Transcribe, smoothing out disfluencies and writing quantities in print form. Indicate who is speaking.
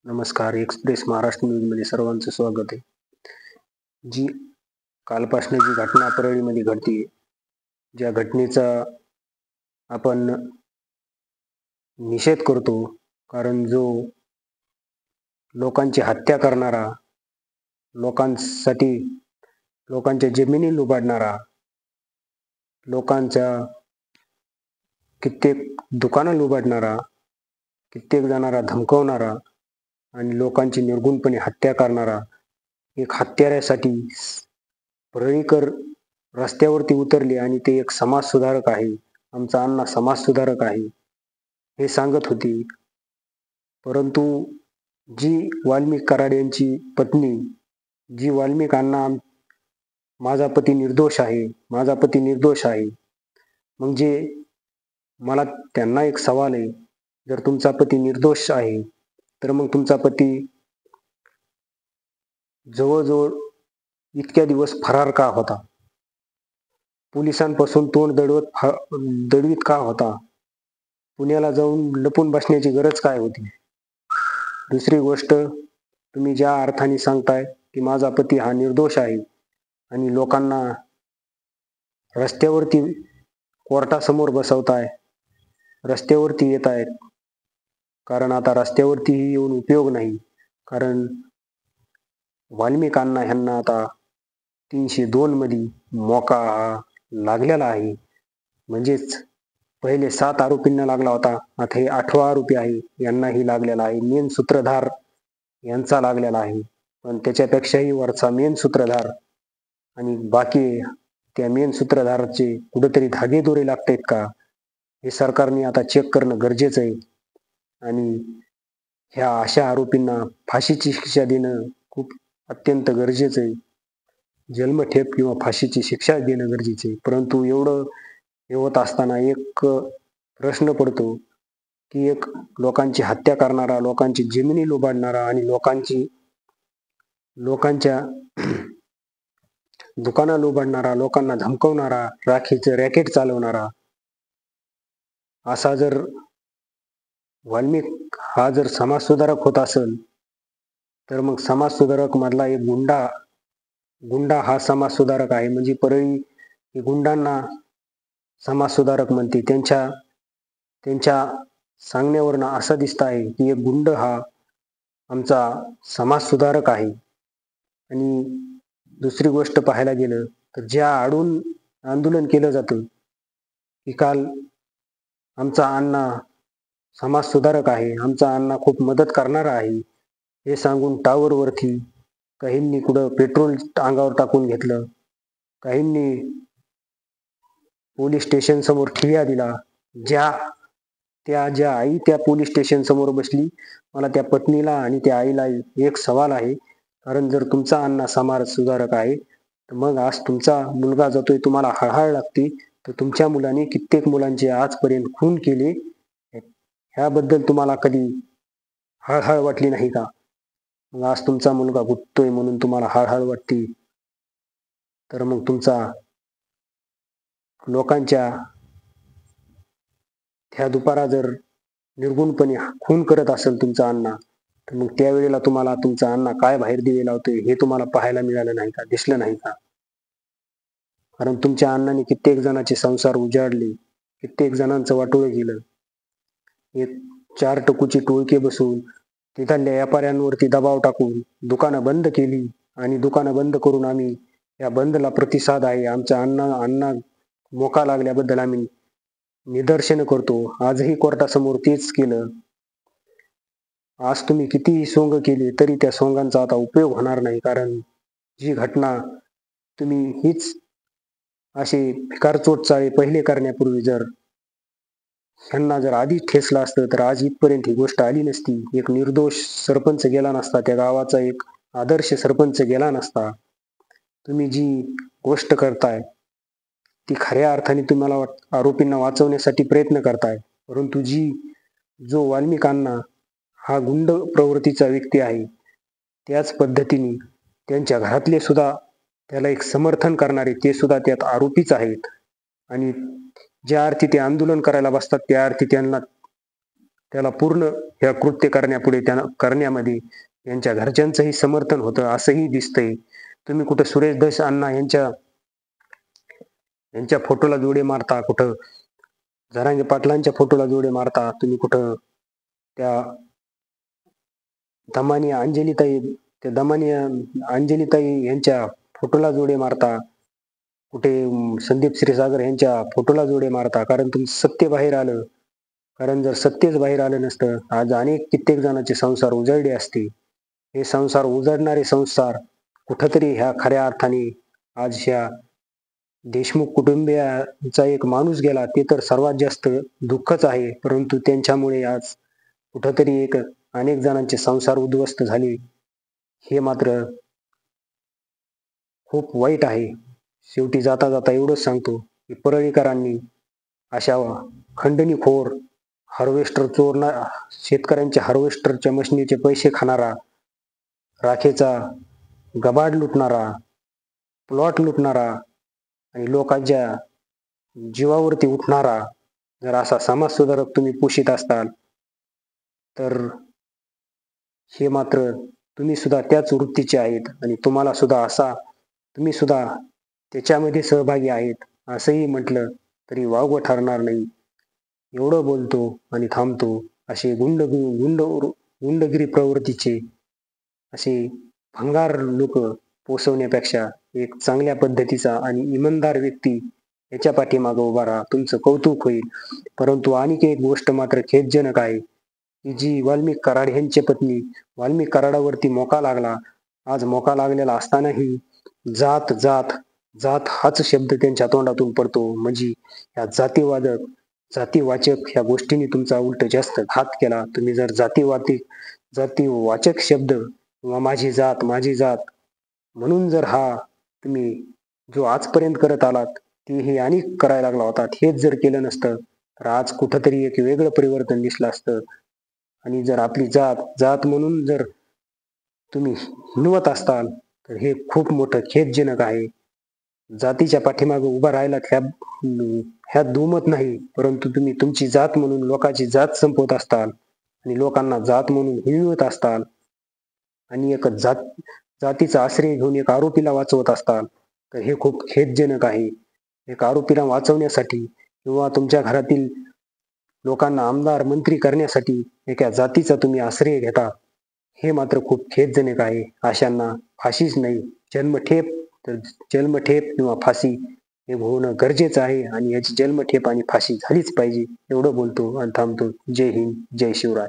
Speaker 1: नमस्कार. एक्सप्रेस महाराष्ट्र न्यूजमध्ये सर्वांचं स्वागत आहे. जी कालपासून जी घटना परळीमध्ये घडतीये, ज्या घटनेचा आपण निषेध करतो, कारण जो लोकांची हत्या करणारा, लोकांसाठी लोकांच्या जमिनी लुबाडणारा, लोकांच्या कित्येक दुकानं लुबाडणारा, कित्येक जणांना धमकवणारा आणि लोकांची निर्घृणपणे हत्या करणारा एक हत्याऱ्यासाठी परळीकर रस्त्यावरती उतरले आणि ते एक समाजसुधारक आहे, आमचा अण्णा समाजसुधारक आहे हे सांगत होते. परंतु जी वाल्मिक कराड यांची पत्नी, जी वाल्मिक अण्णा माझा पती निर्दोष आहे, माझा पती निर्दोष आहे, म्हणजे मला त्यांना एक सवाल आहे, जर तुमचा पती निर्दोष आहे तर मग तुमचा पती जवळजवळ इतक्या दिवस फरार का होता? पोलिसांपासून तोंड दडवीत का होता? पुण्याला जाऊन लपून बसण्याची गरज काय होती? दुसरी गोष्ट, तुम्ही ज्या अर्थाने सांगताय की माझा पती हा निर्दोष आहे आणि लोकांना रस्त्यावरती कोर्टासमोर बसवताय, रस्त्यावरती येत आहेत, कारण आता रस्त्यावरतीही येऊन उपयोग नाही, कारण वाल्मिक अण्णा ह्यांना आता 302 मध्ये मोका हा लागलेला आहे. म्हणजेच पहिले 7 आरोपींना लागला होता, आता हे 8वा आरोपी आहे, यांनाही लागलेला आहे. मेन सूत्रधार यांचा लागलेला आहे, पण त्याच्यापेक्षाही वरचा मेन सूत्रधार आणि बाकी त्या मेन सूत्रधाराचे कुठेतरी धागेदोरे लागतायत का, हे सरकारने आता चेक करणं गरजेचं आहे. आणि ह्या अशा आरोपींना फाशीची शिक्षा देणं खूप अत्यंत गरजेचं आहे. जन्मठेप किंवा फाशीची शिक्षा देणं गरजेचं आहे. परंतु एवढं होत असताना एक प्रश्न पडतो की एक लोकांची हत्या करणारा, लोकांची जमिनी लुबाडणारा आणि लोकांच्या दुकानं लुबाडणारा, लोकांना धमकवणारा, राखीचं रॅकेट चालवणारा, असा जर वाल्मिक हा जर समाजसुधारक होत असेल, तर मग समाजसुधारक मधला एक गुंडा हा समाजसुधारक आहे. म्हणजे परळी हे गुंडांना समाजसुधारक म्हणते. त्यांच्या सांगण्यावरनं असं दिसत आहे की एक गुंड हा आमचा समाजसुधारक आहे. आणि दुसरी गोष्ट पाहायला गेलं तर ज्या आडून आंदोलन केलं जातं की काल आमचा अण्णा समाजसुधारक आहे, आमचा अण्णा खूप मदत करणारा आहे, हे सांगून टावरवरती काहींनी कुठं पेट्रोल अंगावर टाकून घेतलं, काहींनी पोलीस स्टेशन समोर ठिय्या दिला. ज्या आई त्या पोलीस स्टेशन समोर बसली, मला त्या पत्नीला आणि त्या आईला एक सवाल आहे, कारण जर तुमचा अण्णा समाज सुधारक आहे तर मग आज तुमचा मुलगा जातोय, तुम्हाला हळहळ लागते, तर तुमच्या मुलाने कित्येक मुलांचे आजपर्यंत खून केले, ह्याबद्दल तुम्हाला कधी हळहळ वाटली नाही का? मग आज तुमचा मुलगा गुंततोय म्हणून तुम्हाला हळहळ वाटते, तर मग तुमचा लोकांच्या ह्या दुपारा जर निर्गुणपणे खून करत असेल तुमचा अण्णा, तर मग त्यावेळेला तुम्हाला तुमचा अण्णा काय बाहेर दिवे लावतोय हे तुम्हाला पाहायला मिळालं नाही का, दिसलं नाही का? कारण तुमच्या अण्णाने कित्येक जणांचे संसार उजाडले, कित्येक जणांचं वाटोळं केलं. एक 4 टकूची टोळके बसून तिथल्या व्यापाऱ्यांवरती दबाव टाकून दुकानं बंद केली आणि दुकानं बंद करून आम्ही या बंदला प्रतिसाद आहे, आमच्या अण्णा मोका लागल्याबद्दल आम्ही निदर्शनं करतो. आजही कोर्टासमोर तेच केलं. आज तुम्ही कितीही सोंग केली तरी त्या सोंगांचा आता उपयोग होणार नाही, कारण जी घटना तुम्ही हीच असे भिकारचोट चाळे पहिले करण्यापूर्वी जर ह्यांना जर आधीच ठेसलं असतं तर आज इथपर्यंत ही गोष्ट आली नसती. एक निर्दोष सरपंच गेला नसता, त्या गावाचा एक आदर्श सरपंच गेला नसता. तुम्ही जी गोष्ट करताय ती खऱ्या अर्थाने तुम्हाला आरोपींना वाचवण्यासाठी प्रयत्न करताय, परंतु जो वाल्मिक अण्णा हा गुंड प्रवृत्तीचा व्यक्ती आहे, त्याच पद्धतीने त्यांच्या घरातले सुद्धा त्याला एक समर्थन करणारे ते सुद्धा त्यात आरोपीच आहेत. आणि ज्या अर्थी ते आंदोलन करायला बसतात त्या अर्थी त्यांना त्याला पूर्ण ह्या कृत्य करण्यामध्ये यांच्या घरच्यांचंही समर्थन होतं असंही दिसतंय. तुम्ही कुठं सुरेश धस अण्णा यांच्या यांच्या फोटोला जोडे मारता, कुठं जरांगे पाटलांच्या फोटोला जोडे मारता, तुम्ही कुठं त्या दमानी अंजलीताई यांच्या फोटोला जोडे मारता, कुठे संदीप क्षीरसागर यांच्या फोटोला जोडे मारता. कारण तुमचं सत्य बाहेर आलं. कारण जर सत्यच बाहेर आलं नसतं, आज कित्येक जणांचे संसार उजळले असते. हे संसार उजळणारे संसार कुठंतरी ह्या खऱ्या अर्थाने आज ह्या देशमुख कुटुंबियाचा एक माणूस गेला ते तर सर्वात जास्त दुःखच आहे. परंतु त्यांच्यामुळे आज कुठंतरी अनेक जणांचे संसार उद्ध्वस्त झाले. हे मात्र खूप वाईट आहे. शेवटी जाता जाता एवढंच सांगतो की परळीकरांनी अशा खंडणीखोर शेतकऱ्यांच्या हार्वेस्टरच्या मशिनीचे पैसे खाणारा, राखेचा गबाड लुटणारा, प्लॉट लुटणारा आणि लोकांच्या जीवावरती उठणारा जर असा समाजसुधारक तुम्ही पोषित असताल तर हे मात्र तुम्ही सुद्धा त्याच वृत्तीचे आहेत आणि तुम्ही सुद्धा त्याच्यामध्ये सहभागी आहेत असंही म्हटलं तरी वावगं ठरणार नाही. एवढं बोलतो आणि थांबतो. असे गुंडगिरी प्रवृत्तीचे असे भंगार लोक पोसवण्यापेक्षा एक चांगल्या पद्धतीचा आणि इमानदार व्यक्ती याच्या पाठीमागे उभा राहा, तुमचं कौतुक होईल. परंतु आणखी एक गोष्ट मात्र खेदजनक आहे की जी वाल्मिक कराड यांची पत्नी वाल्मिक कराडावरती मोका लागला. आज मोका लागलेला असतानाही जात जात जात हाच शब्द त्यांच्या तोंडातून पडतो. म्हणजे या जातीवाचक ह्या गोष्टींनी तुमचा उलट जास्त घात केला. तुम्ही जर जातीवाचक शब्द किंवा माझी जात म्हणून जर हा तुम्ही जो आजपर्यंत करत आलात तेही आणि करायला लागला होता, हेच जर केलं नसतं तर आज कुठंतरी एक वेगळं परिवर्तन दिसलं असतं. आणि जर आपली जात म्हणून जर तुम्ही हिणवत असताल तर हे खूप मोठं खेदजनक आहे. जातीच्या पाठीमागे उभा राहायला ह्यात दुमत नाही, परंतु तुम्ही तुमची जात म्हणून लोकांची जात संपवत असताल आणि लोकांना जात म्हणून हिणवत असताल आणि एक जातीचा आश्रय घेऊन एक आरोपीला वाचवत असताल तर हे खूप खेदजनक आहे. एक आरोपीला वाचवण्यासाठी किंवा तुमच्या घरातील लोकांना आमदार मंत्री करण्यासाठी एका जातीचा तुम्ही आश्रय घेता, हे मात्र खूप खेदजनक आहे. अशांना फाशीच नाही, जन्मठेप किंवा फाशी हे होणं गरजेचं आहे आणि याची जन्मठेप आणि फाशी झालीच पाहिजे. एवढं बोलतो आणि थांबतो. जय हिंद, जय शिवराय.